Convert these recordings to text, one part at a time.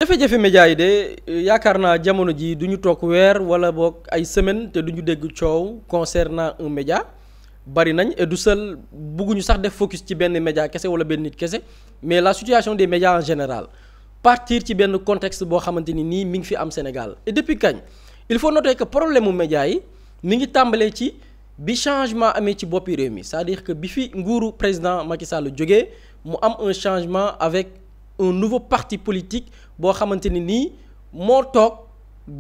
jafe-jafe média yi de yaakaar naa jamono ji du ñu toog weer wala boog ay semaine te du ñu dégg coow concernant un média bari nañ et du seul bugguñu sax def focus ci benn média kese wala benn nit kese mais la situation des médias en général partir ci benn contexte boo xamante ni nii mi ngi fi am Sénégal et depuis kañ il faut noter que problème mu média yi mi ngi tàmbalee ci bi changement amee ci boppi réew mi c'est-à-dire que bi fi nguuru président Macky Sall jógee mu am un changement avec un nouveau parti politique boo xamante ni nii moo toog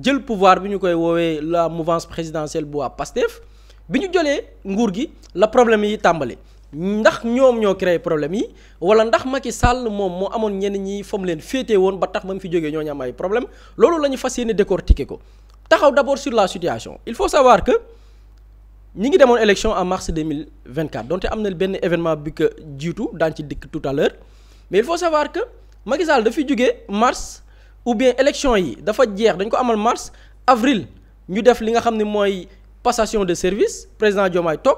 jël pouvoir bi ñu koy woowee la mouvance présidentielle bu waa PASTEF bi ñu jëlee nguur gi la problème yi tàmbali ndax ñoom ñoo créé problème yi wala ndax Macky Sall moom moo amoon ñenn ñi fa mu leen féetee woon ba tax ba mu fi jógee ñoo ñu am ay problème loolu la ñu fas yéene décortiquer ko taxaw d'abord sur la situation il faut savoir que ñi ngi demoon élection en mars 2024 donte am na benn événement bi ko jiitu daan ci dikk tout à l'heure mais il faut savoir que Macky Sall dafay jógee mars ou bien élection yi dafa jeex dañ ko amal mars avril ñu def li nga xam ne mooy passation de service président Diomaye toog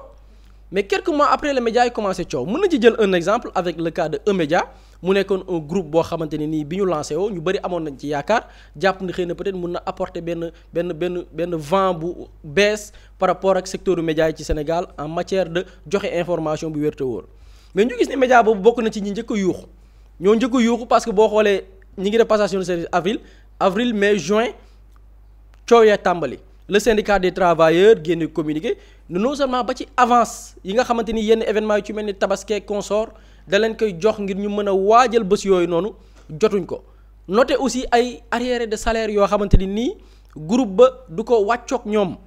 mais quelques mois après les médias yi commencé coow mën na ci jël un exemple avec le cas de E-Média mu nekkoon un groupe boo xamante ne nii bi ñu lancé woo ñu bëri amoon nañ ci yaakaar jàpp ni xëy na peut-être mun na apporter benn vent bu bees par rapport ak secteur média yi ci Sénégal en matière de joxe information bu wér te wóor mais ñu gis ne média boobu bokk na ci ñi njëkk a yuuxu ñoo njëkk a yuuxu parce que boo xoolee ñi ngi def passation de service avril mai juin coow ya tàmbali le syndicat des travailleurs génne communiqué non seulement ba ci avance yi nga xamante ni yenn événements yu ci mel ni tabaski consort da leen koy jox ngir ñu mën a waajal bés yooyu noonu jotuñ ko noté aussi ay arriérés de salaire yoo xamante ni nii groupe ba du ko wàccoog ñoom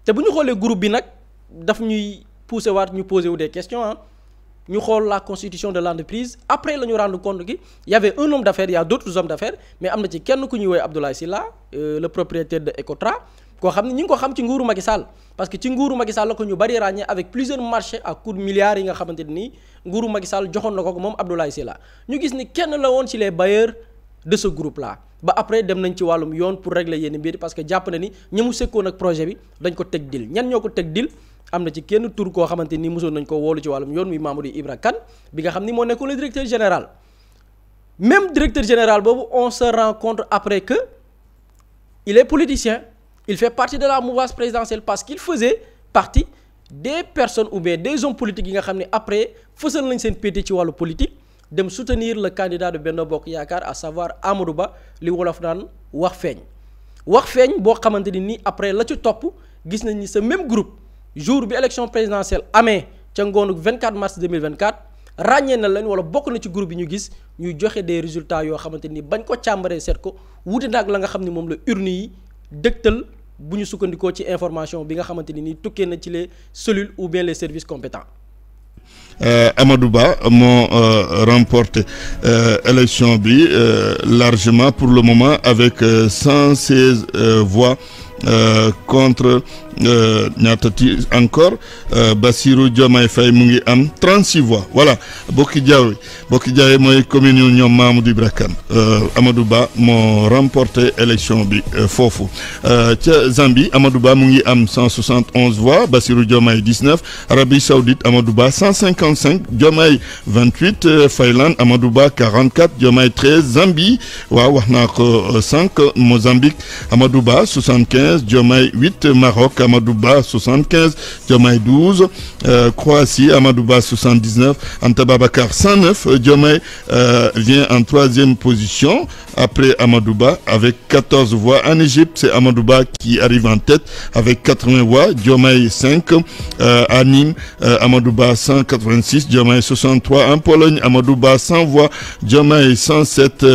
te bu ñu xoolee groupe bi nag daf ñuy pousser waat ñu poser wu des questions ñu xool la constitution de l'entreprise après la ñu rendre compte que y avait un homme d'affaires il y a d'autres hommes d'affaires mais am na ci kenn ku ñuy woowee Abdoulaye Sylla le propriétaire de Ecotra koo xam ne ñi ngi ko xam ci nguuru Macky Sall parce que ci nguuru Macky Sall la ko ñu bari ràññee avec plusieurs marchés à coups de milliards yi nga xamante ne nii nguuru Macky Sall joxoon na ko moom Abdoulaye Sylla ñu gis ni kenn la woon ci les bailleurs de ce groupe là ba après dem nañ ci wàllum yoon pour régler yenn mbir parce que jàpp na ni ñi mu sekkoon ak projet bi dañ ko teg dil ñan ñoo ko teg dil am na ci kenn tur koo xamante ni mosoon nañ ko woolu ci wàllum yoon muy Mamadou Ibra Kane bi nga xam ni moo nekkoon le directeur général même directeur général boobu on se rend compte après que il est politicien il fait partie de la mouvance présidentielle parce qu'il faisait partie des personnes ou bien des hommes politiques yi nga xam ne après fësal nañ seen pété ci wàllu politique dem soutenir le candidat de Benno Bokk Yaakaar à savoir Amadou Ba li wolof naan wax feeñ boo xamante ni nii après la ci topp gis nañ ni ce même groupe jour bi élection présidentielle amee ca ngoonu 24 mars 2024 ràññee na leen wala bokk na ci groupe bi ñu gis ñuy joxe des résultats yoo xamante ni bañ ko càmbaree seet ko wuute na ak la nga xam ni moom la urne yi dëgtal bu ñu sukkandikoo ci information bi nga xamante ni tukkee na ci les cellules ou bien les services compétents. Amadou Ba moo remporté élection bi largement pour le moment avec 116 voix contre ñaatati encore Bassirou Diomaye Faye mu ngi am 36 voix voilà Bokki Diawé mooy commune yu ñoom Mamadou Ibra Kane Amadou Ba moo remporté élection bi foofu ca Zambie Amadou Ba mu ngi am 171 voix Bassirou Diomaye 19 Arabie Saoudite Amadou Ba 155 Diomaye 28 Finlande Amadou Ba 44 Diomaye 13 Zambie waaw wax naa ko sànq Mozambique Amadou Ba 75 Diomaye 8 Maroc Amadou Ba 75 Diomaye 12 Croatie Amadou Ba 79 Anta Babacar 109 Diomaye vient en troisième position après Amadou Ba avec 14 voix. En Égypte, c'est Amadou Ba qui arrive en tête avec 80 voix. Diomaye 5 à Nîmes, Amadou Ba 186, Diomaye 63. En Pologne, Amadou Ba 100 voix, Diomaye 107.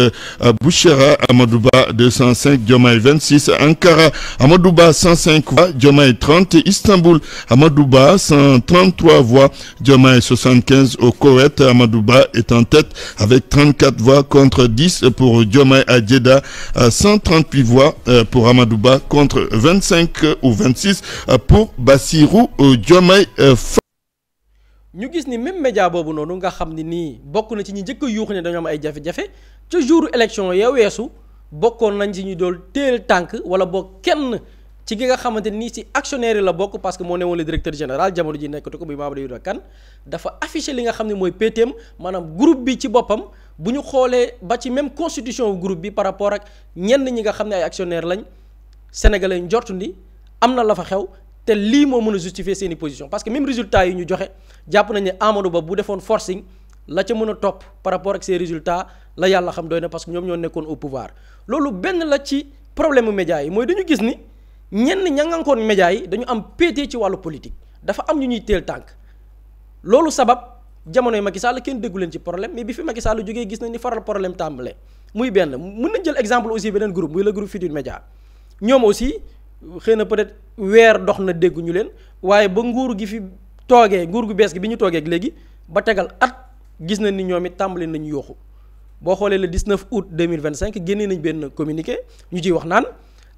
Bouchera, Amadou Ba 205, Diomaye 26. Ankara, Amadou Ba 105 voix, Diomaye 30. Istanbul, Amadou Ba 133 voix, Diomaye 75. Au Koweït, Amadou Ba est en tête avec 34 voix contre 10 pour Diomaye à Jeddah, 138 voix pour Amadou Ba contre 25 ou 26 pour Bassirou Diomaye Faye. ñu gis ni même média boobu noonu nga xam ni nii bokk na ci ñi njëkk a yuux ne dañoo am ay jafe-jafe ca jour élection ya weesu bokkoon nañ ci ñu dool teel tànk wala boog kenn ci gi nga xamante nii ci actionnaire la bokk parce que moo ne woon le directeur général jamono ji nekkatu ko bi Mamadou Ibra Kane dafa affiché li nga xam ne mooy PTM maanaam groupe bi ci boppam bu ñu xoolee ba ci même constitution wu groupe bi par rapport ak ñenn ñi nga xam ne ay actionnaires lañ sénégalais njortu ni am na la fa xew te lii moo mën a justifier seeni position parce que même résultats yi ñu joxe jàpp nañ ne Amadou Ba bu defoon forcing la ca mën a topp par rapport ak ces résultats la yàlla xam doy na parce que ñoom ñoo nekkoon au pouvoir loolu benn la ci problème mu médias yi mooy dañu gis ni ñenn ñangankoon médias yi dañu am pété ci wàllu politique dafa am ñu ñuy teel tànk loolu sabab jamonoy Macky Sall kenn déggu leen ci problème mais bi fi Macky Sall jógee gis nañ ni faral problème tàmbale muy benn mën nañ jël exemple aussi beneen groupe muy le groupe Futurs Médias ñoom aussi xëy na peut-être weer dox na dégguñu leen waaye ba nguur gi fi toogee nguur gu bees gi bi ñu toogee ak léegi ba tegal at gis nañ ni ñoom it tàmbali nañu yooxu boo xoolee le 19 août 2025 génnee nañ benn communiqué ñu ciy wax naan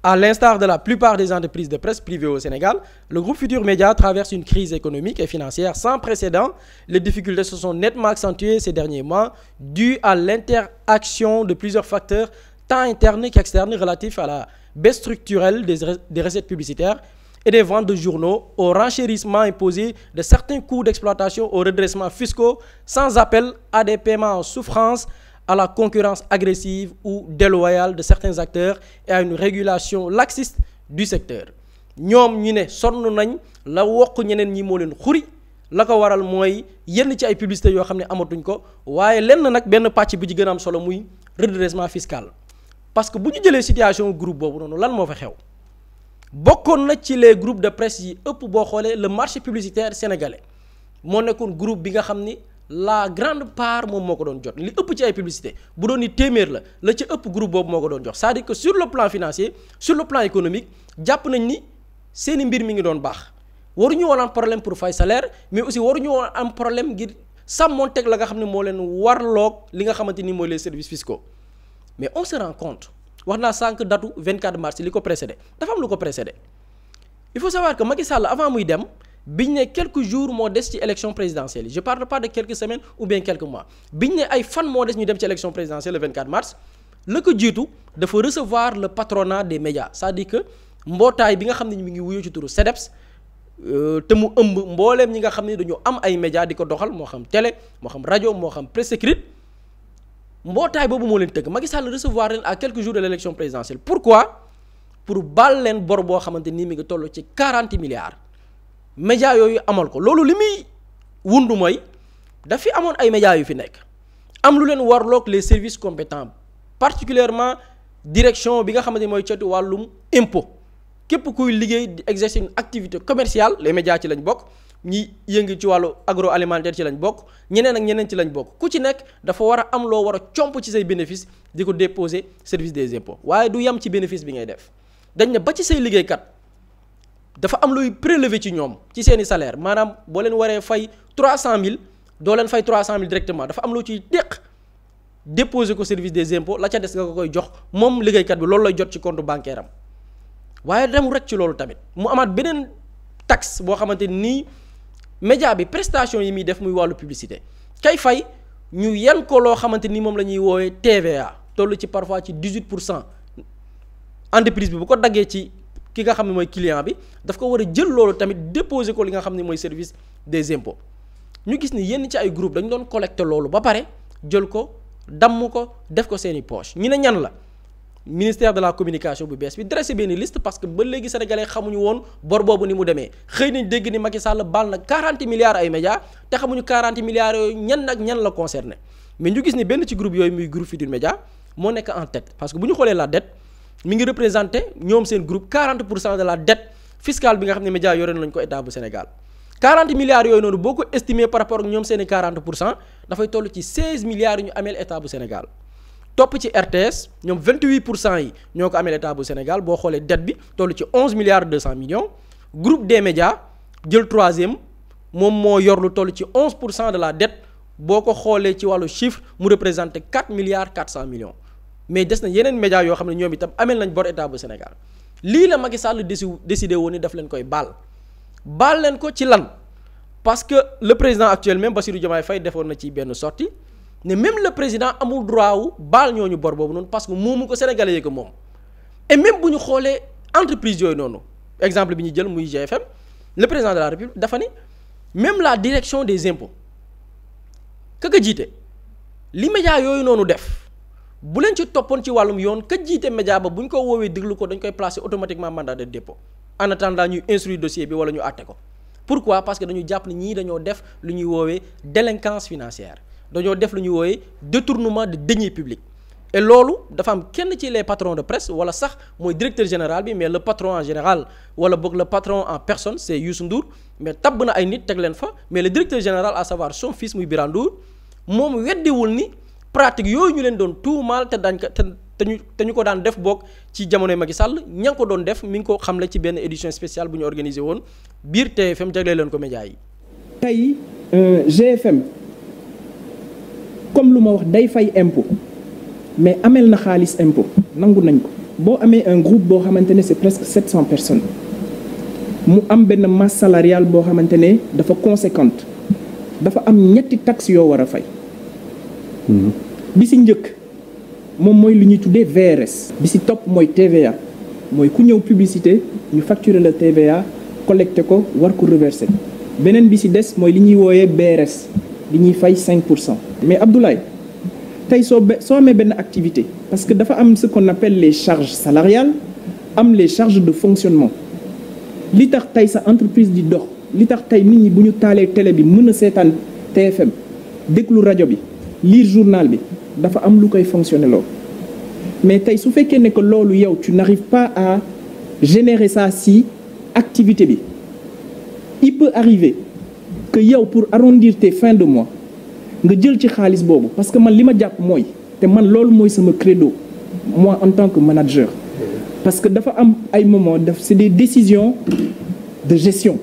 à l'instar de la plupart des entreprises de presse privées au Sénégal, le groupe Futurs Médias traverse une crise économique et financière sans précédent. Les difficultés se sont nettement accentuées ces derniers mois, dues à l'interaction de plusieurs facteurs, tant internes qu'externes, relatifs à la baisse structurelle des recettes publicitaires et des ventes de journaux, au renchérissement imposé de certains coûts d'exploitation, aux redressements fiscaux, sans appel à des paiements en souffrance, à la concurrence agressive ou déloyale de certains acteurs et à une régulation laxiste du secteur. ñoom ñu ne sonn nañ la wokk ñeneen ñi moo leen xuri la ko waral mooy yenn ci ay publicité yoo xam ne amatuñ ko waaye lenn nag benn pàcc bi ci gën a am solo muy redressement fiscal parce que bu ñu jëlee situation groupe boobu noonu lan moo fa xew bokkoon na ci les groupes de presse yi ëpp boo xoolee le marché publicitaire sénégalais moo nekkoon groupe bi nga xam ni la grande part moom moo ko doon jot li ëpp ci ay publicité bu doon ni téeméer la ci ëpp groupe boobu moo ko doon jox c'est-à-dire que sur le plan financier sur le plan économique jàpp nañ ni seeni mbir mi ngi doon baax waruñu woon am problème pour fay salaire mais aussi waruñu woon am problème ngir sàmmoonteeg la nga xam ne moo leen warloog li nga xamante ni mooy les services fiscaux mais on se rend compte wax naa sànq datu 24 mars li ko précédé dafa am lu ko précédé il faut savoir que Macky Sall avant muy dem biñ ne quelques jours moo des ci élection présidentielle yi je parle pas de quelques semaines ou bien quelques mois biñ ne ay fan moo des ñu dem ci élection présidentielle le 24 mars la ko jiitu dafa recevoir le patronat des médias c'est-à-dire que mbootaay bi nga xam ne mi ngi wuyu ci turu CDEPS te mu ëmb mbooleem ñi nga xam ne dañu am ay médias di ko doxal moo xam télé moo xam rajo moo xam presse écrite mbootaay boobu moo leen tëgg Macky Sall recevoir leen à quelques jours de l'élection présidentielle pourquoi pour baal leen bor boo xamante ni mi ngi toll ci 40 milliards médias yooyu amal ko loolu li muy wundu mooy dafi amoon ay médias yu fi nekk am lu leen warloog les services compétents particulièrement direction bi nga xamante ni mooy catu wàllum impôt képp kuy liggéey di exercer une activité commerciale les médias ci lañ bokk ñi yëngi ci wàllu agroalimentaire ci lañ bokk ñeneen ak ñeneen ci lañ bokk ku ci nekk dafa war a am loo war a comp ci say bénéfice di ko déposer service des impôts waaye du yem ci bénéfice bi ngay def dañ ne ba ci say liggéeykat dafa am luy prélever ci ñoom ci seeni salaire maanaam boo leen waree fay 300000 doo leen fay 300000 directement dafa am loo ciy déq déposer ko service des impôts la ca des nga ko koy jox moom liggéeykat bi loolu lay jot ci compte bancaire am waaye demul rek ci loolu tamit mu amaat beneen taxe boo xamante nii média bi prestation yi muy def muy wàllu publicité kay fay ñu yan ko loo xamante ni moom la ñuy woowee TVA toll ci parfois ci 18% entreprise bi bu ko daggee ci ki nga xam ne mooy client bi daf ko war a jël loolu tamit déposer ko li nga xam ne mooy service des impôts ñu gis ni yenn ci ay groupe dañu doon collecter loolu ba pare jël ko damm ko def ko seeni poche ñu ne ñan la ministère de la communication bu bees bi dressé benn liste parce que ba léegi sénégalais xamuñu woon bor boobu ni mu demee xëy nañ dégg ni Macky Sall baal na 40 milliards ay médias te xamuñu 40 milliards yooyu ñan ak ñan la concerné mais ñu gis ni benn ci groupe yooyu muy groupe Futurs Médias moo nekk en tête parce que bu ñu xoolee la dette mi ngi représenté ñoom seen groupe 40% de la dette fiscale bi nga xam ne médias yore nañ ko état bu Sénégal 40 milliards yooyu noonu boo ko estimé par rapport ak ñoom seen i 40% dafay toll ci 16 milliards yu ñu ameel état bu Sénégal topp ci RTS ñoom 28% yi ñoo ko ameel état bu Sénégal boo xoolee dette bi toll ci 11 milliards 200 millions groupe des médias jël troisième moom moo yor lu toll ci 11% de la dette boo ko xoolee ci wàllu chiffre mu représenté 4 milliards 400 millions mais des na yeneen médias yoo xam ne ñoom itam ameel nañ bor état bu Sénégal lii la Macky Sall décidé woon ni daf leen koy baal leen ko ci lan parce que le président actuel même Bassirou Diomaye Faye defoon na ci benn sortie ne même le président amul droit wu baal ñooñu bor boobu noonu parce que moomu ko sénégalais yi ko moom et même bu ñu xoolee entreprise yooyu noonu exemple bi ñu jël muy GFM le président de la République dafa ni même la direction des impôts ka jiite li média yooyu noonu def bu leen ci toppoon ci wàllum yoon ka jiite média ba bu ñu ko woowee déglu ko dañ koy placer automatiquement mandat de dépôt en attendant ñuy instruire dossier bi wala ñu àtte ko. Pourquoi? Parce que dañu jàpp ni ñii dañoo def lu ñuy woowee délinquance financière dañoo def lu ñuy woowee détournement de deniers publics et loolu dafa am kenn ci les patrons de presse wala sax mooy directeur général bi mais le patron en général wala boog le patron en personne c'est Youssou Ndour mais tabb na ay nit teg leen fa mais le directeur général à savoir son fils muy Birane Ndour moom weddiwul ni pratique yooyu ñu leen doon tuumaal te dañ ko te ñu ko daan def boog ci jamonoy Macky Sall ña ngi ko doon def mi ngi ko xamle ci benn édition spéciale bu ñu organisé woon biir TFM jagleel leen ko média yi. tey GFM comme lu ma wax day fay impôt mais amel na xaalis impôt nangu nañ ko boo amee un groupe boo xamante ne c'est presque 700 personnes mu am benn masse salariale boo xamante ne dafa conséquente dafa am ñetti taxes yoo war a fay. bi si njëkk moom mooy lu ñuy tuddee VRS. bi si topp mooy TVA mooy ku ñëw publicité ñu facturer la TVA collecté ko war ko reverser beneen bi si des mooy li ñuy wooyee BRS li ñuy fay 5%. mais Abdoulaye tey soo amee benn activité parce que dafa am ce qu'on appelle les charges salariales am les charges de fonctionnement li tax tey sa entreprise di dox li tax tey nit ñi bu ñu taalee télé bi mën a seetaan TFM déglu rajo bi lire journal bi dafa am lu koy fonctionner loolu mais tey su fekkee ne que loolu yow tu n'arrives pas à générer ça si activité bi il peut arriver que yow pour arrondir tes fins de mois nga jël ci xaalis boobu parce que man li ma jàpp mooy te man loolu mooy sama credo moi en tant que manager parce que dafa am ay moments c'est des décisions de gestion.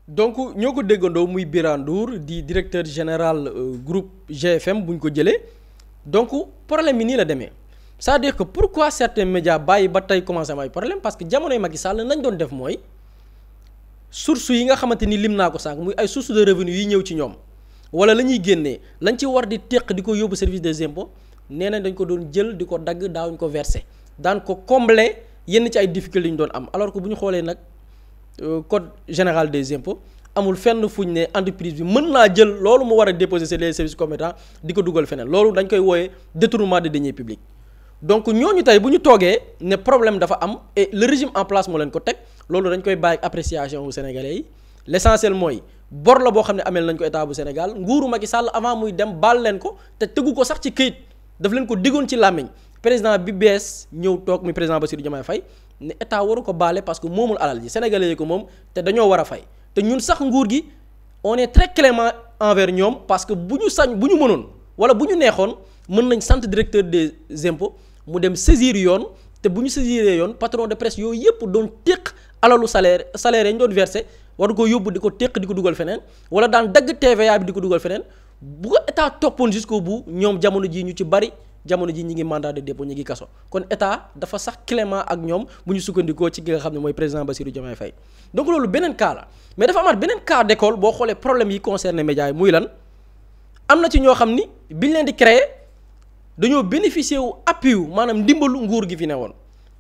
donc ñoo ko déggandoo muy Birane Ndour di directeur général groupe GFM bu ñu ko jëlee donc problème bi nii la demee c'est-à-dire que pourquoi certains médias bàyyi ba tey commencé am ay problème parce que jamonoy Macky Sall nañ doon def mooy source yi nga xamante ni lim naa ko sànq muy ay source de revenu yi ñëw ci ñoom wala la ñuy génnee lañ ci war di teq di ko yóbbu service des impôts nee nañ dañ ko doon jël di ko dagg daawuñ ko verser daan ko combler yenn ci ay difficultés yi ñu doon am alors que bu ñu xoolee nag code général des impôts amul fenn fuñ ne entreprise bi mën naa jël loolu mu war a déposer sur les services compétents di ko dugal feneen loolu dañ koy wooyee détournement de deniers publics donc ñooñu tey bu ñu toogee ne problème dafa am et le régime en place moo leen ko teg loolu dañ koy bàyyi ak appréciation wu Sénégalais yi l'essentiel mooy bor la boo xam ne ameel nañ ko état bu Sénégal nguuru Macky Sall avant muy dem baal leen ko te tegu ko sax ci këyit daf leen ko diggoon ci làmmiñ président bi bees ñëw toog muy président Bassirou Diomaye Faye ne état waru ko baale parce que moomul alal ji sénégalais yi ko moom te dañoo war a fay te ñun sax nguur gi on est très clément envers ñoom parce que bu ñu mënoon wala bu ñu neexoon mën nañ sant directeur des impôts mu dem saisir yoon te bu ñu saisiree yoon patron de presse yooyu yëpp doon téq alalu salaire yi ñu doon versé war ko yóbbu di ko téq di ko dugal feneen wala daan dagg TVA bi di ko dugal feneen bu ko état toppoon jusqu'au bout ñoom jamono ji ñu ci bari jamono ji ñi ngi mandat de dépôt ñi ngi kaso kon état dafa sax clément ak ñoom bu ñu sukkandikoo ci ki nga xam ne mooy président Bassirou Diomaye Faye donc loolu beneen cas la mais dafa amaat beneen cas d'école boo xoolee problème yi concerné médias yi muy lan am na ci ñoo xam ni biñ leen di créer dañoo bénéficier wu appui wu maanaam ndimbalu nguur gi fi ne woon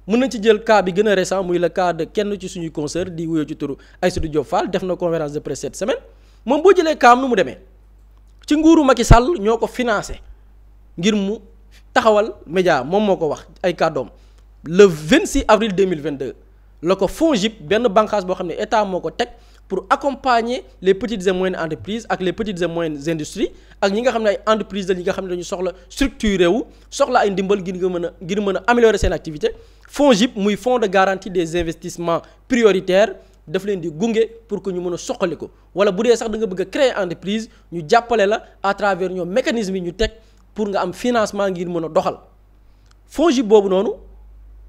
mën nañ ci jël cas bi gën a récent muy le cas de kenn ci suñuy consoeur di wuyoo ci turu Aïssatou Diop Fall def na conférence de presse cette semaine moom boo jëlee cas am nu mu demee ci nguuru Macky Sall ñoo ko financé ngir mu taxawal média moom moo ko wax ay kàddoom le 26 avril 2022 la ko FONGIP benn bànqaas boo xam ne état moo ko teg pour accompagner les petites et moyennes entreprises ak les petites et moyennes industries ak ñi nga xam ne ay entreprises la ñi nga xam ne dañu soxla structuré wu soxla ay ndimbal ngir mën a améliorer seen activité FONGIP muy fonds de garantie des investissements prioritaires daf leen di gunge pour que ñu mën a soqali ko wala bu dee sax da nga bëgg a créer entreprise ñu jàppale la à travers ñoom mécanisme yi ñu teg pour nga am financement ngir mën a doxal FONGIP boobu noonu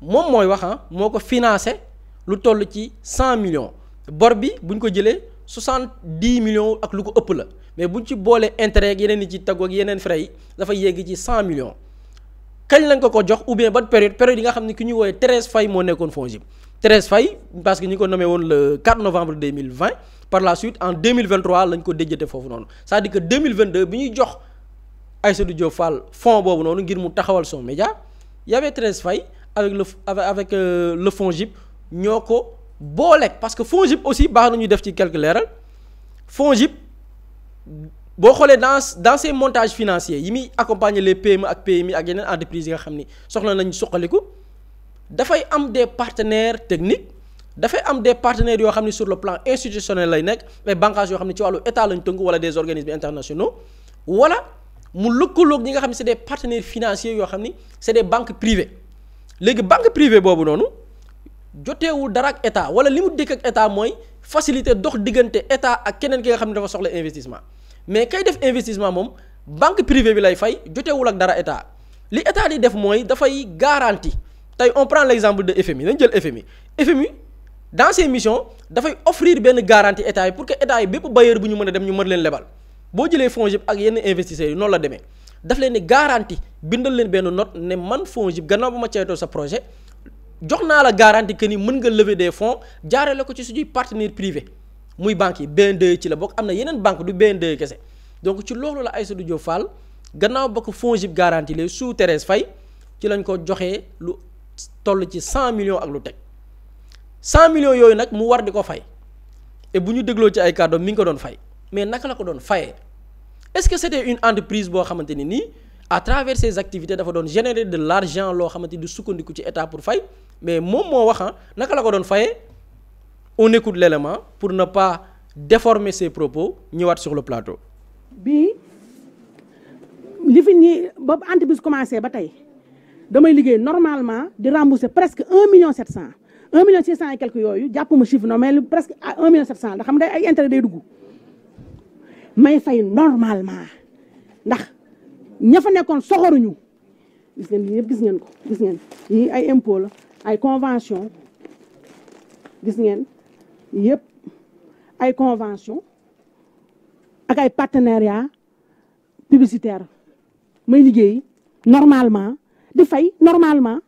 moom mooy wax moo ko financé lu toll ci 100 millions bor bi bu ñu ko jëlee 70 millions ak lu ko ëpp la mais bu ñu ci boolee intérêt ak yeneen yi ci taggu ak yeneen frais yi dafa yegg ci 100 millions kañ lañ ko jox ou bien ban période yi nga xam ne ki ñuy woowee Thérèse Faye moo nekkoon FONGIP Thérèse Faye parce que ñi ko nommé woon le 4 novembre 2020 par la suite en 2023 lañ ko déjjate foofu noonu c'est-à-dire que 2022 bi ñuy jox Aïssatou Diop Fall fonds boobu noonu ngir mu taxawal son média y avait Thérèse Faye avec le FONGIP ñoo ko booleeg parce que FONGIP aussi baax na ñu def ci quelques leeral FONGIP boo xoolee dans ces montages financiers yi muy accompagner les PME ak PMI ak yeneen entreprises yi nga xam ni soxla nañu suqaliku dafay am des partenaires techniques dafay am des partenaires yoo xam ne sur le plan institutionnel lay nekk mais bànqaas yoo xam ne ci wàllu état lañ tënku wala des organismes internationaux wala mu lëkkaloog ñi nga xam ne c'est des partenaires financiers yoo xam ni c'est des banques privées léegi banque privée boobu noonu joteewul dara ak état wala li mu dëkk ak état mooy faciliter dox diggante état ak keneen ki nga xam ne dafa soxla investissement mais kay def investissement moom banque privée bi lay fay joteewul ak dara état li état di def mooy dafay garantie tey on prend l'exemple de FMI nañ jël FMI dans ses missions dafay offrir benn garantie état yi pour que état yi bépp bailleur bu ñu mën a dem ñu mën leen lebal boo jëlee FONGIP ak yenn investisseurs yi noonu la demee daf leen ni garantie bindal leen benn note ne man FONGIP gannaaw ba ma ceytoo sa projet jox naa la garantie que ni mën nga lever des fonds jaarale ko ci suñuy partenaire privé muy banques yi BNDE ci la bokk am na yeneen banque du BNDE kese donc ci loolu la Aïssatou Diop Fall gannaaw ba ko FONGIP garantie les sous Thérèse Faye ci lañ ko joxee lu toll ci 100 millions ak lu teg 100 millions yooyu nag mu war di ko fay et bu ñu dégloo ci ay kàddoom mi ngi ko doon fay mais naka la ko doon fayee est-ce que c'était une entreprise boo xamante ni nii à travers ses activités dafa doon générer de l'argent loo xamante ni du sukkandiku ci état pour fay mais moom moo wax naka la ko doon fayee on écoute l'élément pour ne pas déformer ses propos ñëwaat sur le plateau. bii li fi nii ba entreprise commencé ba tey damay liggéey normalement di rembourser presque 1 million 700 1 million 600 et quelques yooyu jàppuma chiffre non mais presque à 1 million 700 ndax xam nga ay intérêt day dugg may fay normalement ndax ña fa nekkoon soxoruñu gis ngeen lii yëpp gis ngeen ko gis ngeen yii ay impôt la ay convention gis ngeen yëpp ay convention ak ay partenariat publicitaire may liggéey normalement di fay normalement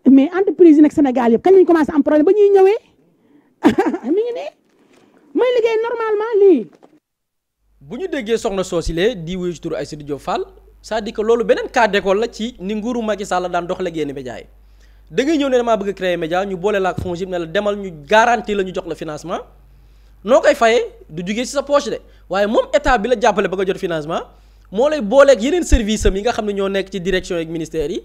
mais entreprise yi nag Sénégal yëpp kañ lañu commencé am problème ba ñuy ñëwee mi ngi ne may liggéey normalement lii. bu ñu déggee soxna soosile di wuyu ci turu Aïssatou Diop Fall c'est-à-dire que loolu beneen cas d'école la ci ni nguuru Macky Sall daan doxalee yenn médias yi da ngay ñëw ne damaa bëgg a créer média ñu boole la ak FONGIP ne la demal ñu garantie la ñu jox la financement noo koy fayee du jugee ci sa poche de waaye moom état bi la jàppale ba nga jot financement moo lay booleeg yeneen service am yi nga xam ne ñoo nekk ci direction ak ministères yi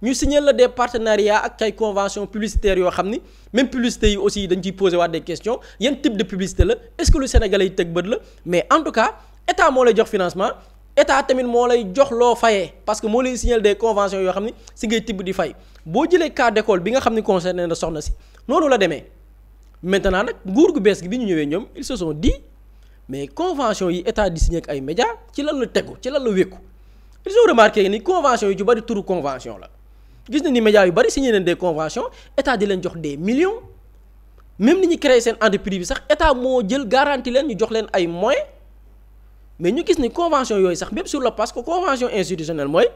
ñu signer la des partenariats ak ay conventions publicitaires yoo xam ni même publicité yi aussi dañ ciy poser waat des questions yan type de publicité la est-ce que lu Sénégalais yi teg bët la mais en tout cas état moo lay jox financement état tamit moo lay jox loo fayee parce que moo lay signer des conventions yoo xam ni si ngay tibb di fay boo jëlee cas d'école bi nga xam ni concerné na soxna si noonu la demee maintenant nag nguur gu bees gi bi ñu ñëwee ñoom ils se sont dit mais convention yi état di signer ak ay médias ci lan la tegu ci lan la wékku ils ont remarqué ni convention yi ci bari turu convention la gis na ni médias yu bari signé nañ des conventions état di leen jox des millions même ni ñu créé seen entreprise bi sax état moo jël garantie leen ñu jox leen ay moyens mais ñu gis ni convention yooyu sax même sur le parce que convention institutionnelle mooy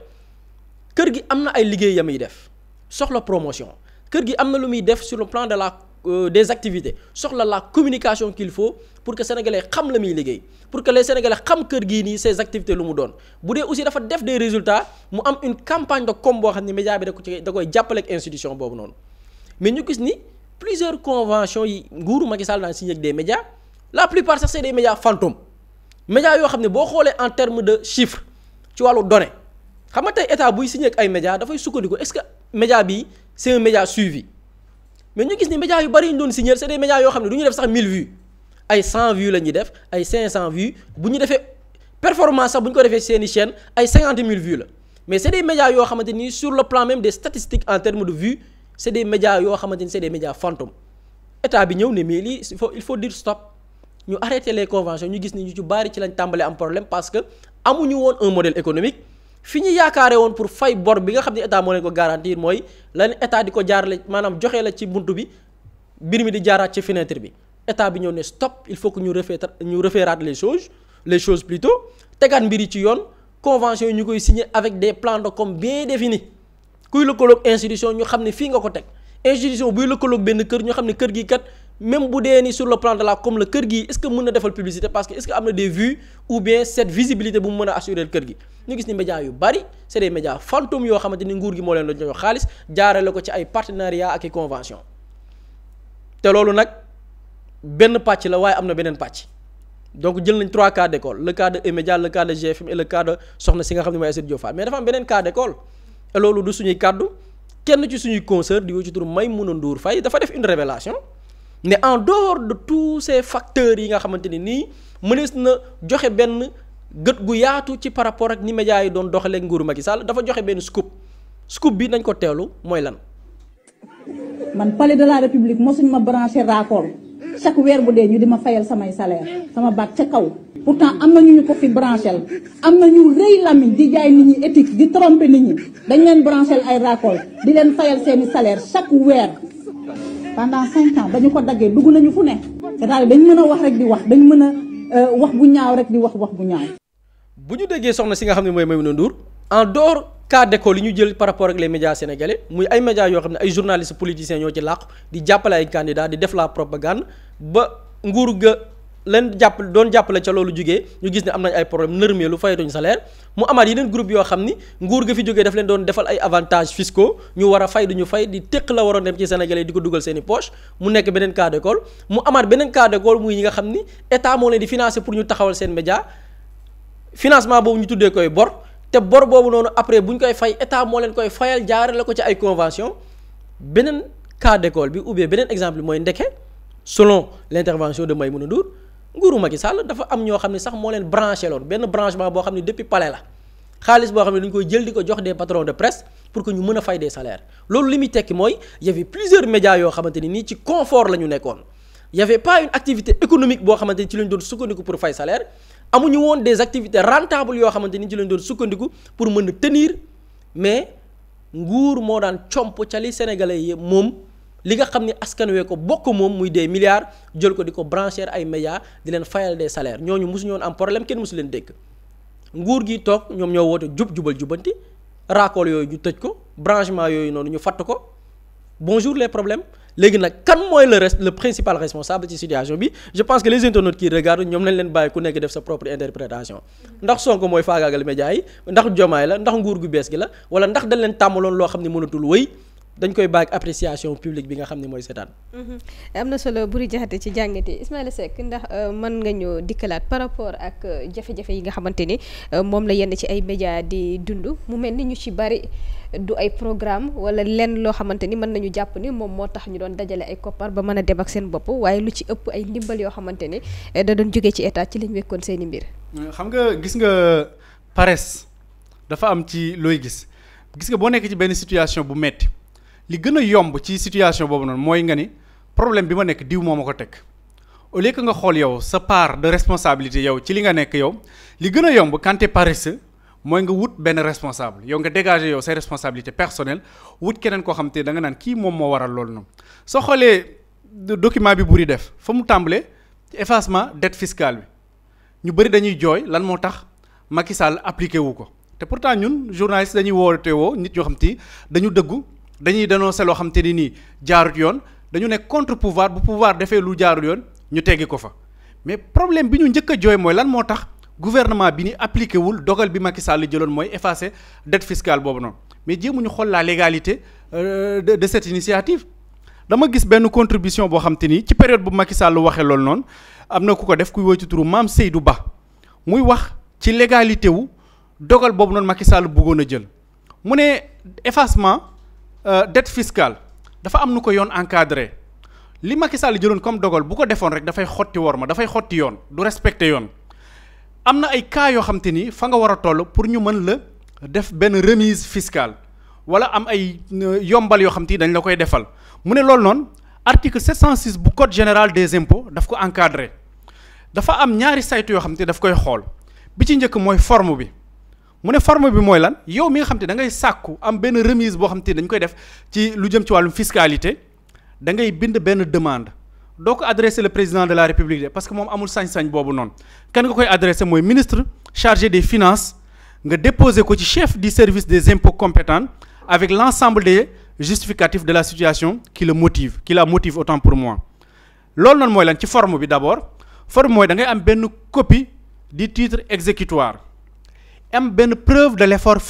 kër gi am na ay liggéeyam yi def soxla promotion kër gi am na lu muy def sur le plan de la des activités soxla la communication qu'il faut pour que sénégalais xam la muy liggéey pour que les sénégalais xam kër gii nii ces activités lu mu doon bu dee aussi dafa def des résultats mu am une campagne de com boo xam ne média bi da koy jàppale ak institution boobu noonu mais ñu gis ni plusieurs conventions yi nguuru Macky Sall daan signé ak des médias la plupart sax c'est des médias fantômes médias yoo xam ne boo xoolee en termes de chiffres ci wàllu données xam nga tey état buy signé ak ay médias dafay sukkandiku est-ce que média bi c'est un média suivi mais ñu gis ni médias yu bari yu ñu doon signer c'est des médias yoo xam ne du ñu def sax 1000 vues ay 100 vues la ñuy def ay 500 vues bu ñu defee performance sax bu ñu ko defee seeni chaîne ay 50 000 vues la mais c'est des médias yoo xamante ni sur le plan même des statistiques en termes de vues c'est des médias yoo xamante ni c'est des médias fantômes état bi ñëw ne mais lii il faut dire stop ñu arrêter les conventions ñu gis ni ñu ci bari ci lañ tàmbalee am problème parce que amuñu woon un modèle économique fi ñu yaakaare woon pour fay bor bi nga xam ne état moo leen ko garantir mooy lan état di ko jaarale maanaam joxe la ci buntu bi mbir mi di jaaraat ci fenêtre bi état bi ñëw ne stop il faut que ñu reféeraat les choses plutôt tegaat mbir yi ci yoon convention yi ñu koy signer avec des plans de com bien définis kuy lëkkaloog institution ñu xam ne fii nga ko teg institution buy lëkkaloog benn kër ñu xam ne kër gi kat même bu dee ni sur le plan de la com la kër gi est-ce que mën na defal publicité parce que est-ce que am na des vues ou bien cette visibilité bu mu mën a assurer kër gi ñu gis ni médias yu bari c'est des médias fantômes yoo xamante ni nguur gi moo leen la jox xaalis jaarale ko ci ay partenariats ak i convention te loolu nag benn pàcc la waaye am na beneen pàcc donc jël nañ 3 cas d'école le cas de E-Media le cas de GFM et le cas de soxna si nga xam ne mooy Aïssatou Diop Fall mais dafa am beneen cas d'école et loolu du suñuy kàddu kenn ci suñuy consoeur di ci tur Maïmouna Ndour Faye dafa def une révélation ne en dehors de tous ces facteurs yi nga xamante ni nii mënees na joxe benn gët gu yaatu ci par rapport ak ni médias yi doon doxalee nguuru Macky Sall dafa joxe benn scoop bi nañ ko teelu mooy lan. man palais de la république mosuñ ma branché raccord chaque weer bu dee ñu di ma fayal samay salaire sama baat ca kaw. pourtant am na ñu ko fi branché am na ñu rëy lamiñ di jaay nit ñi éthique di tromper nit ñi dañ leen branché ay raccord di leen fayal seeni salaire chaque weer pendant 5 ans dañu ko daggee dugg nañu fu ne. c'est-à-dire dañ mën a wax rek di wax dañ mën a wax bu ñaaw rek di wax bu ñaaw. bu ñu déggee soxna si nga xam ne mooy Maïmouna Ndour en dehors cas d'école yi ñu jël par rapport ak les médias sénégalais muy ay médias yoo xam ne ay journalistes politiciens ñoo ci làqu di jàppale ay candidats di def la propagande ba nguur ga leen doon jàppale ca loolu jógee ñu gis ne am nañ ay problème nërmee lu fayatuñ salaire mu amaat yeneen groupe yoo xam ni nguur ga fi jógee daf leen doon defal ay avantages fiscaux ñu war a fay duñu fay di téq la waroon dem ci sénégalais di ko dugal seen i poche mu nekk beneen cas d'école mu amaat beneen cas d'école muy ñi nga xam ni état moo leen di financer pour ñu taxawal seen média financement boobu ñu tuddee koy bor te bor boobu noonu après bu ñu koy fay état moo leen koy fayal jaarale ko ci ay convention beneen cas d'école bi ou bien beneen exemple bi mooy ndeke selon l'intervention de Maïmouna Ndour nguuru Macky Sall dafa am ñoo xam ne sax moo leen branché loon benn branchement boo xam ne depuis palais la xaalis boo xam ne dañu koy jël di ko jox des patrons de presse pour que ñu mën a fay des salaires loolu li muy tekki mooy y avait plusieurs médias yoo xamante ni nii ci confort la ñu nekkoon y avait pas une activité économique boo xamante ni ci lañ doon sukkandiku pour fay salaire amuñu woon des activités rentables yoo xamante ni ci lañ doon sukkandiku pour mën a tenir mais nguur moo daan comp ca li sénégalais yi moom li nga xam ni askan wee ko bokk moom muy des milliards jël ko di ko brancher ay médias di leen fayal des salaires ñooñu mosuñu woon am problème kenn mosu leen dégg nguur gi toog ñoom ñoo woote jubal jubanti raakool yooyu ñu tëj ko branchement yooyu noonu ñu fatt ko bonjour les problèmes léegi nag kan mooy le principal responsable ci situation bi je pense que les internautes qui regardent ñoom nañ leen bàyyi ku nekk def sa propre interprétation ndax Sonko mooy faagaagal médias yi ndax Diomaye la ndax nguur gu bees gi la wala ndax dañ leen tàmmaloon loo xam ne mënatul wëy dañ koy bàyyi appréciation publique bi nga xam ne mooy seetaan. am na solo Buri Jaxate ci jàngate Ismaïla Seck ndax mën nga ñu dikkalaat par rapport ak jafe-jafe yi nga xamante ni moom la yenn ci ay médias di dund mu mel ni ñu ci bari du ay programme wala lenn loo xamante ni mën nañu jàpp ni moom moo tax ñu doon dajale ay koppar ba mën a dem ak seen bopp waaye lu ci ëpp ay ndimbal yoo xamante ni da doon jógee ci état ci lañ wekkoon seeni mbir. xam nga gis nga paresse dafa am ci looy gis nga boo nekk ci benn situation bu metti li gën a yomb ci situation boobu noonu mooy nga ni problème bi ma nekk diw moo ma ko teg au lieu que nga xool yow sa part de responsabilité yow ci li nga nekk yow li gën a yomb quand t'es paresseux mooy nga wut benn responsable yow nga dégager yow say responsabilités personnelles wut keneen koo xam te da nga naan kii moom moo waral loolu noonu soo xoolee document bi Buri def fa mu tàmbalee effacement dette fiscale bi ñu bëri dañuy jooy lan moo tax Macky Sall appliqué wu ko te pourtant ñun journaliste dañuy woote woo nit yoo xam te dañu dëggu dañuy dénoncer loo xam te ni nii jaarut yoon dañu nekk contre pouvoir bu pouvoir defee lu jaarut yoon ñu teggi ko fa mais problème bi ñu njëkk a jooy mooy lan moo tax gouvernement bi ni appliqué wul dogal bi Macky Sall jëloon mooy effacer dette fiscale boobu noonu mais jéemuñu xool la légalité de cette initiative dama gis benn contribution boo xam te ni ci période bu Macky Sall waxee loolu noonu am na ku ko def kuy woy ci turu Mame Seydou Ba muy wax ci légalité wu dogal boobu noonu Macky Sall bëggoon a jël mu ne effacement dette fiscale dafa am nu ko yoon encadré li Macky Sall jëloon comme dogal bu ko defoon rek dafay xotti worma dafay xotti yoon du respecté yoon am na ay cas yoo xam te ni fa nga war a toll pour ñu mën la def benn remise fiscale wala am ay yombal yoo xam te ni dañ la koy defal mu ne loolu noonu article 706 bu code général des impôts daf ko encadré dafa am ñaari saytu yoo xam te daf koy xool bi ci njëkk mooy forme bi mu ne forme bi mooy lan yow mi nga xam te da ngay sàkku am benn remise boo xam te dañ koy def ci lu jëm ci wàllum fiscalité da ngay bind benn demande doo ko adresser le président de la république de parce que moom amul sañ-sañ boobu noonu kan nga koy adresser mooy ministre chargé des finances nga déposer ko ci chef du service des impôts compétent avec l'ensemble des justificatifs de la situation qui la motive autant pour moi loolu noonu mooy lan ci forme bi d'abord forme mooy da ngay am benn copie du titre exécutoire am benn preuve de l'effort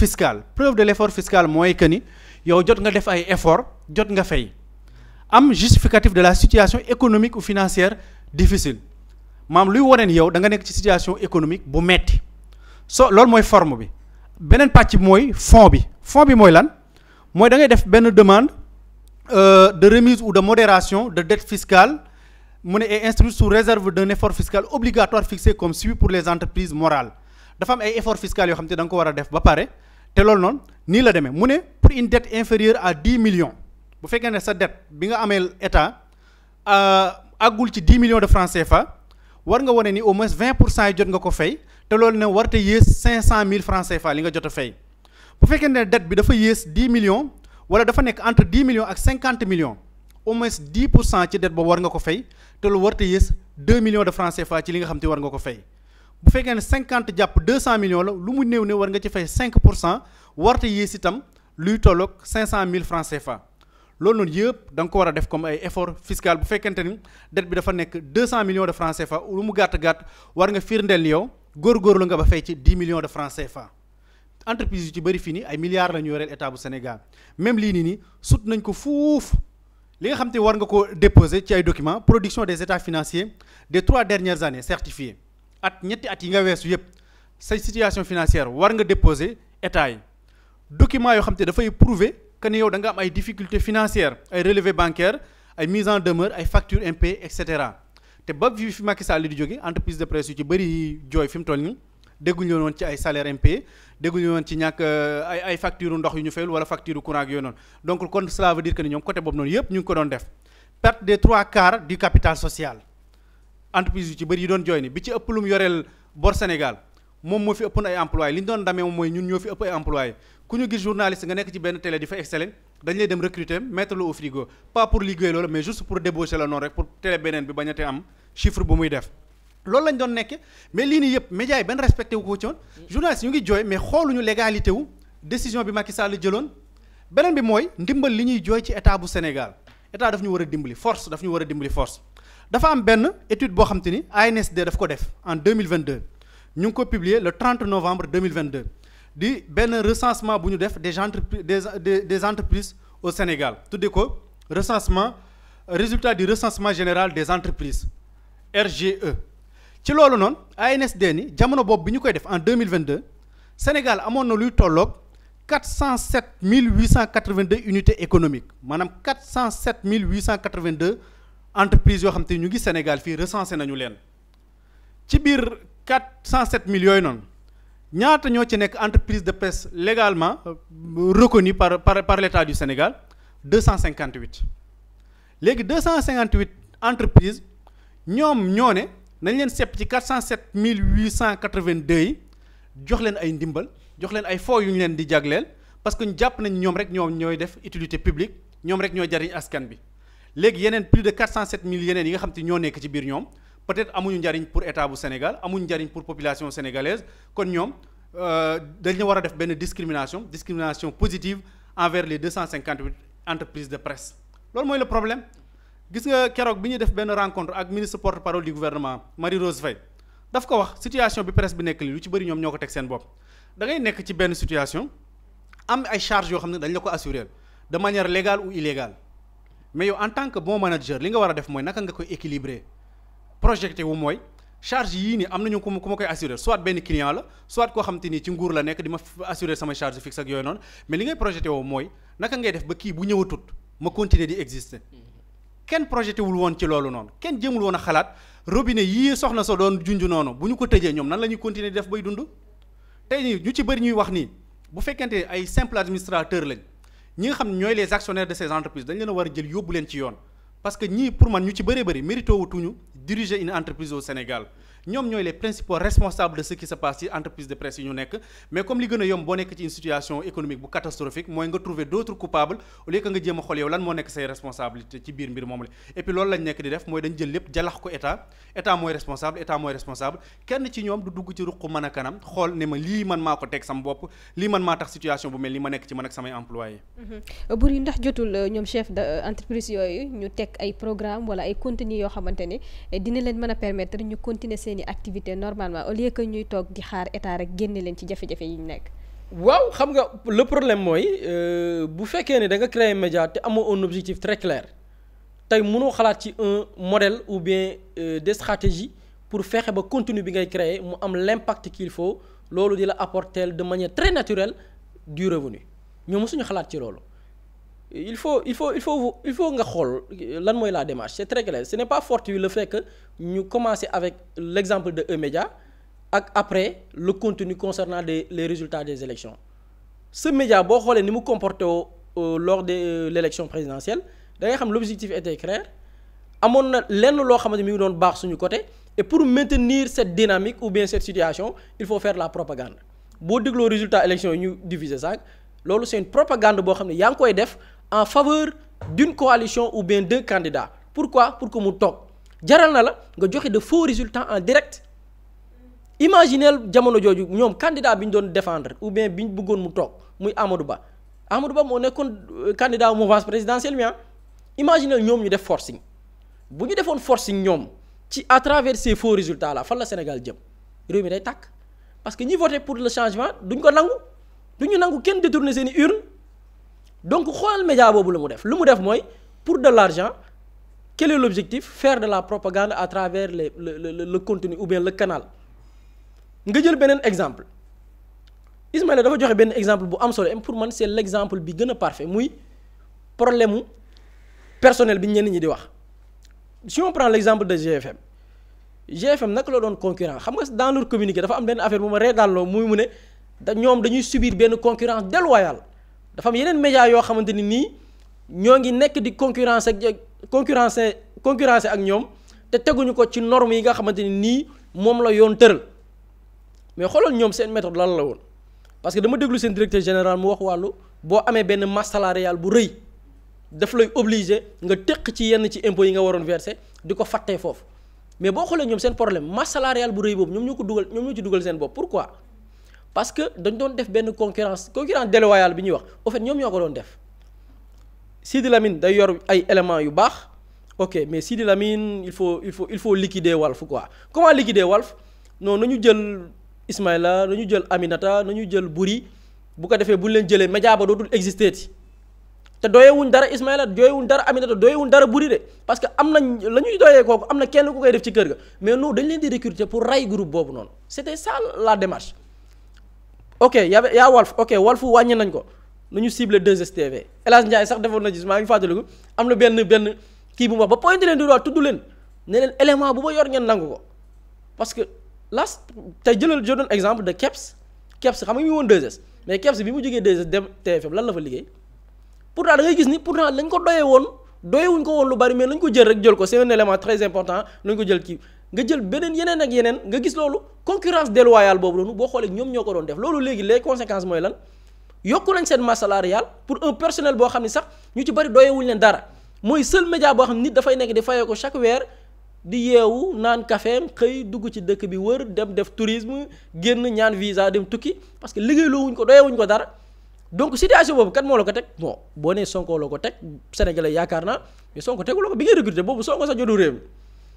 fiscal mooy que ni yow jot nga def ay effort jot nga fay am justificatif de la situation économique ou financière difficile maam luy wane ni yow da nga nekk ci situation économique bu metti loolu mooy forme bi beneen pàcc bi mooy fond bi mooy lan mooy da ngay def benn demande de remise ou de modération de dette fiscale mu ne est instruite sous réserve d'un effort fiscal obligatoire fixé comme suit pour les entreprises morales dafa am ay effort fiscal yoo xam te da nga ko war a def ba pare te loolu noonu nii la demee mu ne pour une dette inférieure à 10 millions bu fekkee ne sa dette bi nga ameel état àggul ci 10 millions de francs CFA war nga wane ni au moins 20% yi jot nga ko fay te loolu ne warate yées 500 000 francs CFA li nga jot a fay bu fekkee ne dette bi dafa yées 10 millions wala dafa nekk entre 10 millions ak 50 millions au moins 10% ci dette boobu war nga ko fay te lu warate yées 2 millions de francs CFA ci li nga xam te war nga ko fay bu fekkee ne 50 jàpp 200 millions la lu mu néew ne war nga ci fay 5% warate yées itam luy tolloog 500 000 francs CFA loolu noonu yëpp da nga ko war a def comme ay effort fiscal bu fekkente ni dette bi dafa nekk 200 millions de francs CFA lu mu gàtt war nga firndeel ni yow góorgóorlu nga ba fay ci 10 millions de francs CFA entreprise yu ci bëri fii nii ay milliards la ñu yoreel état bu Sénégal même lii nii sut nañ ko fuuf li nga xam te war nga ko déposer ci ay documents production des états financiers des 3 dernières années certifiés ñetti at yi nga weesu yëpp say situation financière war nga déposer état yi documents yoo xam te dafay prouver que ni yow da nga am ay difficultés financières ay relevés bancaires ay mise en demeure ay factures impayées et cetera te ba fi Macky Sall li di jóge entreprise de presse yu ci bëri jooy fi mu toll nii dégguñu woon ci ay salaires impayés dégguñu woon ci ñàkk ay factures ndox yu ñu fayul wala facture courant ak yooyu noonu donc kon cela veut dire que ni ñoom côté boobu noonu yëpp ñu ngi ko doon def perte des 3/4 du capital social entreprise yu ci bëri yi doon jooy ni bi ci ëpp lu mu yoreel bor Sénégal moom moo fi ëppoon ay employés li ñu doon damee moom mooy ñun ñoo fi ëpp ay employés ku ñu gis journaliste nga nekk ci benn télé di fa exceller dañ lay dem recruter mettre le au frigo pas pour liggéey loolu mais juste pour débaucher la noonu rek pour télé beneen bi bañatee am chiffre bu muy def loolu lañ doon nekke mais lii nii yëpp médias yi benn respecté wu ko ci woon journaliste ñu ngi jooy mais xooluñu légalité wu décision bi Macky Sall jëloon beneen bi mooy ndimbal li ñuy jooy ci état bu Sénégal état daf ñu war a dimbali force daf ñu war a dimbali force dafa am benn étude boo xam te ni ANSD daf ko def en 2022 ñu ngi ko publier le 30 novembre 2022 di benn recensement bu ñu def des entreprises au Sénégal tuddee ko recensement résultat du recensement général des entreprises RGE ci loolu noonu ANSD ni jamono boobu bi ñu koy def en 2022 Sénégal amoon na luy tolloog 407 882 unités économiques maanaam 407 882 entreprises yoo xam te ñu ngi Sénégal fii recensé nañu leen ci biir 407 000 yooyu noonu ñaata ñoo ci nekk entreprise de presse légalement reconnue par l'État du Sénégal 258 léegi 258 entreprises ñoom ñoo ne nañ leen sepp ci 407 882 yi jox leen ay ndimbal jox leen ay fonds yu ñu leen di jagleel parce que ñu jàpp nañ ñoom rek ñoom ñooy def utilité publique ñoom rek ñooy jariñ askan bi léegi yeneen plus de 407 000 yeneen yi nga xam te ñoo nekk ci biir ñoom peut-être amuñu njariñ pour état bu Sénégal amuñu njariñ pour population sénégalaise kon ñoom dañu war a def benn discrimination positive envers les 258 entreprises de presse loolu mooy le problème gis nga keroog bi ñuy def benn rencontre ak ministre porte-parole du gouvernement Marie-Rose Faye daf ko wax situation bi presse bi nekk li lu ci bëri ñoom ñoo ko teg seen bopp da ngay nekk ci benn situation am ay charges yoo xam ne dañ la ko assurer de manière légale ou illégale mais yow en tant que bon manager li nga war a def mooy naka nga koy équilibrer projeté wu mooy charge yii nii am nañu ku ma koy assurer soit benn client la soit koo xam te ni ci nguur la nekk di ma assurer sama charge fixe ak yooyu noonu mais li ngay projeté woo mooy naka ngay def ba kii bu ñëwatut ma continuer di exister kenn projeté wul woon ci loolu noonu kenn jëmul woon a xalaat robinet yii soxna sa doon junj noonu bu ñu ko tëjee ñoom nan la ñuy continuer di def bay dund tey nii ñu ci bëri ñuy wax nii bu fekkente ay simple administrateur lañ ñi nga xam ne ñooy les actionnaires de ces entreprises dañ leen a war a jël yóbbu leen ci yoon parce que ñii pour man ñu ci bëree bëri mérito wutuñu diriger une entreprise au Sénégal ñoom ñooy les principaux responsables de ce qui se passe ci entreprise de presse yi ñu nekk mais comme li gën a yomb boo nekk ci une situation économique bu catastrophique mooy nga trouver d'autres coupables au lieu que nga jéem a xool yow lan moo nekk say responsabilité ci biir mbir moom la et puis loolu lañ nekk di def mooy dañ jël lépp jalax ko état mooy responsable kenn ci ñoom du dugg ci ruq mën a kanam xool ne ma lii man maa ko teg sama bopp lii man maa tax situation bu mel ni ma nekk ci man ak samay employés. Boury ndax jotul ñoom chef d'entreprise yooyu ñu teg ay programme wala ay contenu yoo xamante ne dina leen mën a permettre ñu continuer seen activité normalement au lieu que ñuy toog di xaar état rek génne leen ci jafe-jafe yi ñu nekk. waaw xam nga le problème mooy bu fekkee ne da nga créer média te amoo un objectif très clair tey mënoo xalaat ci un modèle ou bien des stratégies pour fexe ba contenu bi ngay créer mu am l'impact qu'il faut loolu di la apporter de manière très naturelle du revenu ñoom mosuñu xalaat ci loolu. il faut nga xool lan mooy la démarche c'est très clair ce n'est pas fortuit le fait que ñu commencer avec l'exemple de E-Média ak après le contenu concernant les résultats des élections ce média boo xoolee ni mu comporté lors de l'élection présidentielle da ngay xam l'objectif était clair amoon na lenn loo xamante mi ngi doon baax suñu côté et pour maintenir cette dynamique ou bien cette situation il faut faire la propagande boo dégloo résultat élection yi ñu diviser ça loolu c'est une propagande boo xam ne yaa ngi koy def en faveur d'une coalition ou bien deux candidats pourquoi pour que mu toog jaral na la nga joxe de faux résultats en direct imaginez jamono jooju ñoom candidat bi ñu doon défendre ou bien bi ñu bëggoon mu toog muy Amadou Ba moo nekkoon candidat mouvance présidentielle bi imaginez ñoom ñu def forcing bu ñu defoon forcing ñoom ci à travers ces faux résultats là fan la Sénégal jëm réew mi day tàkk parce que ñi voté pour le changement duñ ko nangu duñu nangu kenn détourner seeni urne donc xoolal média boobu lu mu def mooy pour de l'argent quel est l'objectif faire de la propagande à travers le contenu ou bien le canal nga jël beneen exemple Ismaïla dafa joxe benn exemple bu am solo pour man c'est l'exemple bi gën a parfait muy problème mu personnel bi ñenn ñi di wax si on prend l'exemple de GFM naka la doon concurrent xam nga dans leur communiqué dafa am benn affaire bu ma reetaanloo muy mu ne ñoom dañuy subir benn concurrence déloyale dafa am yeneen médias yoo xamante ni nii ñoo ngi nekk di concurrencer ak ñoom te teguñu ko ci normes yi nga xamante ni nii moom la yoon tëral mais xoolal ñoom seen méthode lan la woon parce que dama déglu seen directeur général mu wax wàllu boo amee benn masse salariale bu rëy daf lay obligé nga tëq ci yenn ci impôts yi nga waroon verser di ko fàttee foofu mais boo xoolee ñoom seen problème masse salariale bu rëy boobu ñoom ñoo ci dugal seen bopp pourquoi parce que dañ doon def benn concurrence déloyale bi ñuy wax au fait ñoom ñoo ko doon def Sidi Lamine day yor ay éléments yu baax ok mais Sidi Lamine il faut liquider Walf quoi comment liquider Walf non nañu jël Ismaïla nañu jël Aminata nañu jël Buri bu ko defee bu leen jëlee média ba dootul exister ti te doyewuñ dara Ismaïla doyewuñ dara Aminata doyewuñ dara Buri de parce que am nañ la ñuy doyee kooku am na kenn ku koy def ci kër ga mais non dañ leen di recruter pour ray groupe boobu noonu c'était ça la démarche ok yaa Walf ok Walf wàññi nañ ko nañu ciblé 2STV El Hadj Ndiaye sax defoon na gis maa ngi fàttaliku am na benn kii bu mu wax ba pointé leen di doon tudd leen ne leen élément bu ma yor ngeen nangu ko parce que là tey je donne exemple de Kebs xam nga mi woon 2S mais Kebs bi mu jógee 2S dem TFM lan la fa liggéey pourtant da ngay gis ni pourtant lañ ko doyewuñ ko woon lu bari mais lañ ko jël ko c'est un élément très important lañ ko jël kii nga jël beneen yeneen ak yeneen nga gis loolu concurrence déloyale boobu noonu boo xoolee ñoom ñoo ko doon def loolu léegi les conséquences mooy lan yokku nañ seen masse salariale pour un personnel boo xam ne sax ñu ci bari doyewuñ leen dara mooy seul média boo xam ne nit dafay nekk di fayee ko chaque weer di yeewu naan caféem xëy dugg ci dëkk bi wër dem def tourisme génn ñaan visa dem tukki parce que liggéeyloowuñ ko doyewuñ ko dara donc situation boobu kat moo la ko teg bon boo nee Sonko la ko teg sénégalais yaakaar naa mais Sonko tegu la ko bi ngay recruter boobu Sonko sax jodu réew mi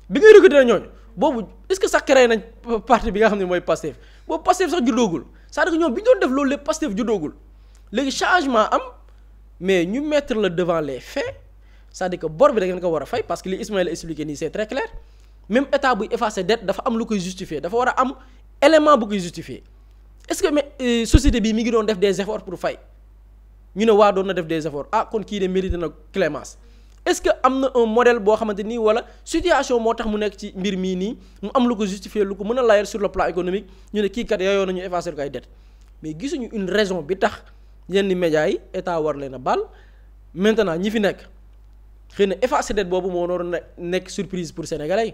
bi ngay recruter ñooñu boobu est-ce que sax créé nañ parti bi nga xam ne mooy Pastef boobu Pastef sax juddoogul c'est-à-dire que ñoom bi ñu doon def loolu lépp Pastef juddoogul léegi changement am mais ñu mettre le devant les faits c'est-à-dire que bor bi da ngeen ko war a fay parce que li Ismaïla expliqué nii c'est très clair même état buy effacer dette dafa am lu koy justifier dafa war a am élément bu koy justifier est-ce que mais société bi mi ngi doon def des efforts pour fay ñu ne waa doon na def des efforts kon kii de mérite na clémence est-ce que am na un modèle boo xamante nii wala situation moo tax mu nekk ci mbir mii nii mu am lu ko justifier lu ko mën a layal sur le plan économique ñu ne kii kat yooyu nañu effacer ko ay dette mais gisuñu une raison bi tax yenn médias yi état war leen a baal maintenant ñi fi nekk xëy na effacer dette boobu moo waroon nekk surprise pour sénégalais yi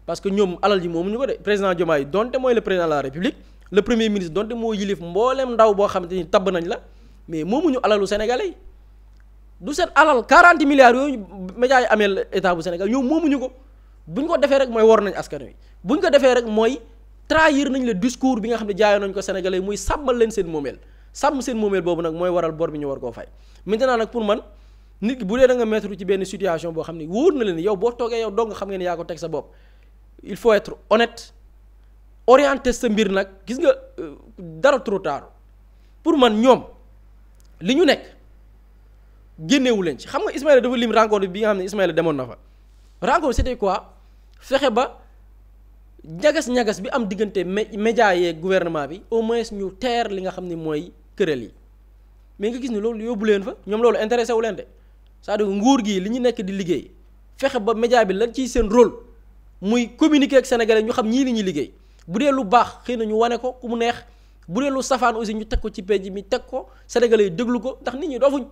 parce que ñoom alal ji moomuñu ko de président Diomaye donte mooy le président de la république le premier ministre donte moo yilif mbooleem ndaw boo xamante ni tabb nañ la mais moomuñu alalu sénégalais yi du seen alal 40 milliards yooyu médias yi amee état bu Sénégal ñoom moomuñu ko buñ ko defee rek mooy war nañ askan wi buñ ko defee rek mooy trahir nañ le discours bi nga xam ne jaayoon nañ ko sénégalais muy sàmmal leen seen moomeel sàmm seen moomeel boobu nag mooy waral bor bi ñu war koo fay maintenant nag pour man nit ki bu dee da nga mettre ci benn situation boo xam ne wóor na leen yow boo toogee yow dong nga xam ngeen yaa ko teg sa bopp il faut être honnête orienter sa mbir nag gis nga dara trop tard pour man ñoom li ñu nekk génnewu leen ci xam nga Ismaïla dafa lim rencontre bi nga xam ne Ismaïla demoon na fa rencontre c'était quoi fexe ba ñagas-ñagas bi am diggante média yeeg gouvernement bi au moins ñu teer li nga xam ni mooy këral yi mais nga gis ni loolu yóbbu leen fa ñoom loolu intéressé wu leen de c'est-à-dire nguur gi li ñu nekk di liggéey fexe ba média bi lan ciy seen rôle muy communiquer ak sénégalais ñu xam ñii li ñuy liggéey bu dee lu baax xëy na ñu wane ko ku mu neex bu dee lu safaan aussi ñu teg ko ci page mi teg ko sénégalais yi déglu ko ndax nit ñi doofuñ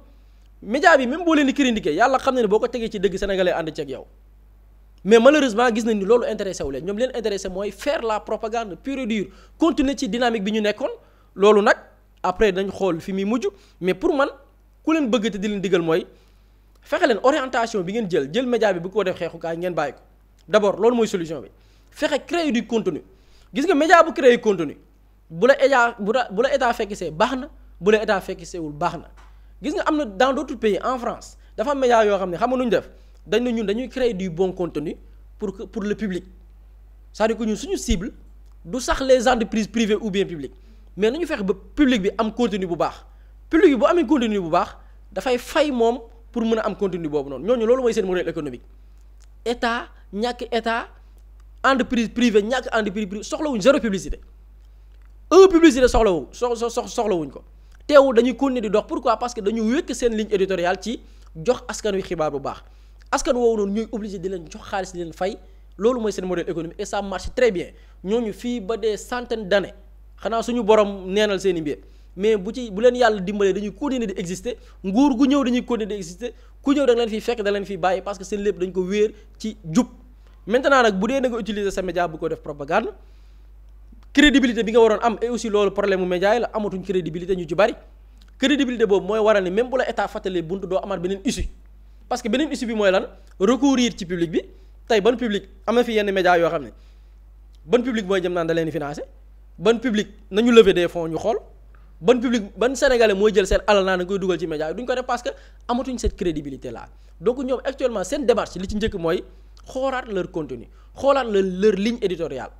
média bi même boo leen di critiquer yàlla xam na ne boo ko tegee ci dëgg sénégalais ànd ceeg yow mais malheureusement gis nañ ni loolu intéressé wu leen ñoom leen intéressé mooy faire la propagande pure et dure continuer ci dynamique bi ñu nekkoon loolu nag après dañ xool fi muy mujj mais pour man ku leen bëgg te di leen digal mooy fexe leen orientation bi ngeen jël média bi bu ko def xeexukaay ngeen bàyyi ko d'abord loolu mooy solution bi fexe créer du contenu gis nga média bu créer contenu bu la état fekk see baax na bu la état fekk seewul baax na gis nga am na dans d'autres pays en France dafa am média yoo xam ne xam nga nu ñu def dañ ne ñun dañuy créer du bon contenu pour le public c'est-à-dire que ñun suñu cible du sax les entreprises privées ou bien publiques mais nañu fexe ba public bi am contenu bu baax public bi bu amee contenu bu baax dafay fay moom pour mën a am contenu boobu noonu ñooñu loolu mooy seen modèle économique état ñàkk état entreprise privée ñàkk entreprise privée soxlawuñ zéro publicité publicité soxlawuñ ko teewul dañuy continuer di dox pourquoi parce que dañu wékk seen ligne éditoriale ci jox askan wi xibaar bu baax askan woowu noonu ñooy obligé di leen jox xaalis di leen fay loolu mooy seen modèle économique et ça marche très bien ñooñu fii ba des centaines d'années xanaa suñu borom neenal seen i mbir mais bu leen yàlla dimbalee dañuy continuer di exister nguur gu ñëw dañuy continuer di exister ku ñëw da leen fiy fekk da leen fiy bàyyi parce que seen lépp dañ ko wéer ci jub maintenant nag bu dee da nga utiliser sa média bu ko def propagande crédibilité bi nga waroon am et aussi loolu problème mu média yi la amatuñ crédibilité ñu ci bari crédibilité boobu mooy waral ni même bu la état fàttalee buntu doo amaat beneen issue parce que beneen issue bi mooy lan recourir ci public bi tey ban public am na fi yenn média yoo xam ne ban public mooy jëm naan da leen di financer ban public nañu lever des fonds ñu xool ban public ban sénégalais mooy jël seen alal naa na koy dugal ci média yi duñ ko def parce que amatuñ cette crédibilité là donc ñoom actuellement seen démarche li ci njëkk mooy xoolaat leur contenu xoolaat leur ligne éditoriale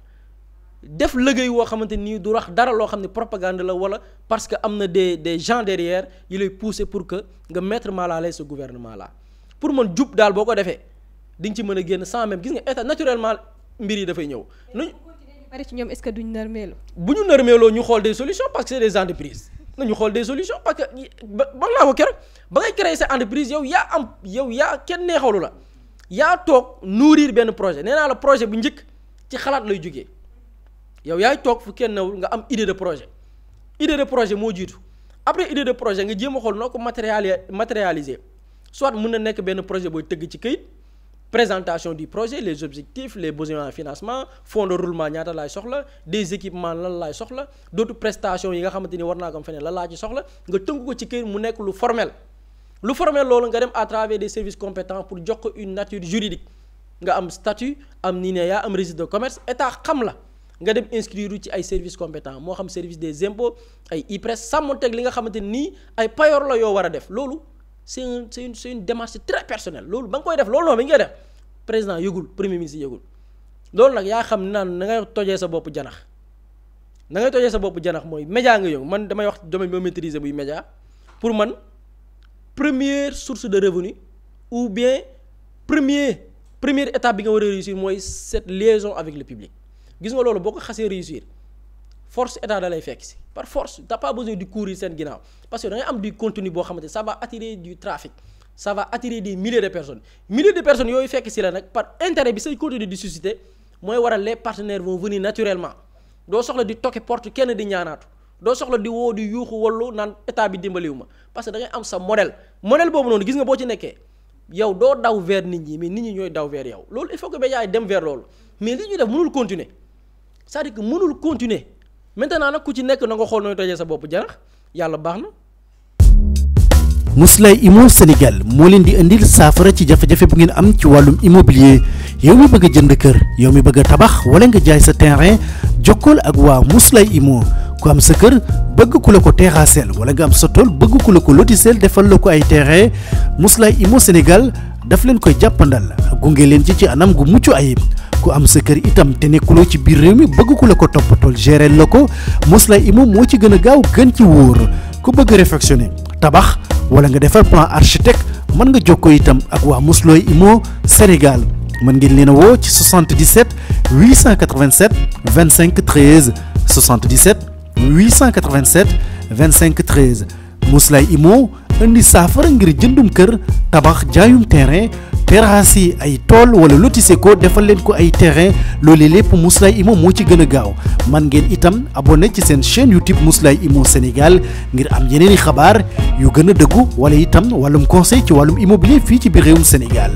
def liggéey woo xamante nii du wax dara loo xam ne propagande la wala parce que am na des gens derrière yi lay pousser pour que nga mettre mal à l'aise ce gouvernement là pour man jub daal boo ko defee di nga ci mën a génn sans même gis nga état naturellement mbir yi dafay ñëw. bari ci ñoom est-ce que duñ nërmeelu. bu ñu nërmeeloo ñu xool des solutions parce que c'est des entreprises nañu xool des solutions parce que ba naa ko keroog ba ngay créer sa entreprise yow yaa kenn neexalu la yaa toog nourrir benn projet nee naa la projet bu njëkk ci xalaat lay jógee. yow yaay toog fu kenn newul nga am idée de projet moo jiitu après idée de projet nga jéem a xool noo ko matérialiser soit mën na nekk benn projet booy tëgg ci këyit présentation du projet les objectifs les besoins en financement fonds de roulement ñaata laay soxla des équipements lan laay soxla d'autres prestations yi nga xamante ni war naa ko am feneen lan laa ci soxla nga tënk ko ci këyit mu nekk lu formel loolu nga dem à travers des services compétents pour jox ko une nature juridique nga am statut am NINEA am registre de commerce état xam la nga dem inscrire ci ay services compétents moo xam service des impôts ay IPRES sàmmonteeg li nga xamante nii ay payoor la yoo war a def loolu c'est une démarche très personnelle loolu ba nga koy def loolu noonu ba nga koy def président yëgul premier ministre yëgul loolu nag yaa xam naan na ngay tojee sa bopp janax mooy média nga yëngu man damay wax domaine bi ma maîtriser buy média pour man première source de revenu ou bien première étape bi nga war a réussir mooy cette liaison avec le public gis nga loolu boo ko xasee réussir force état da lay fekk si par force t'as pas besoin de courir seen ginnaaw parce que da ngay am du contenu boo xamante ça va attirer du trafic ça va attirer des milliers de personnes yooyu fekk si la nag par intérêt bi say contenu di susciter mooy waral les partenaires vont venir naturellement doo soxla di toquer porte kenn di ñaanaatu doo soxla di woo di yuuxu wallu naan état bi dimbaliwu ma parce que da ngay am sa modèle boobu noonu gis nga boo ci nekkee yow doo daw vers nit ñi mais nit ñi ñooy daw vers yow loolu il faut que médias yi dem vers loolu mais li ñuy def mënul continuer c'est-à-dire que mënul continuer maintenant nag ku ci nekk na nga xool nooy tojee sa bopp janax yàlla baax na. Mously Immo Sénégal moo leen di indil saafara ci jafe-jafe bu ngeen am ci wàllum immobilier yow mi bëgg a jënd kër yow mi bëgg a tabax wala nga jaay sa terrain jokkool ak waa Mously Immo ku am sa kër bëgg ku la ko terrassel wala nga am sa tool bëgg ku la ko lotisel defal la ko ay terrain Mously Immo Sénégal daf leen koy jàppandal gunge leen ci anam gu mucc ayib. ku am sa kër itam te nekkuloo ci biir réew mi bëgg ku la ko toppatool gérer la ko Mously Immo moo ci gën a gaaw gën ci wóor ku bëgg réfectionner tabax wala nga defar plan architecte mën nga jokkoo itam ak waa Mously Immo Sénégal mën ngeen leen a woo ci 77 887 25 13 77 887 25 13 Mouslay Immo indi saafara ngir jëndum kër tabax jaayum terrain terrasse yi ay tool wala lotissé ko defal leen ko ay terrain loolu lépp Mouslay Immo moo ci gën a gaaw man ngeen itam abonné ci seen chaîne YouTube Mouslay Immo Sénégal ngir am yeneeni xabaar yu gën a dëggu wala itam wàllum conseil ci wàllum immobilier fii ci biir réewum Sénégal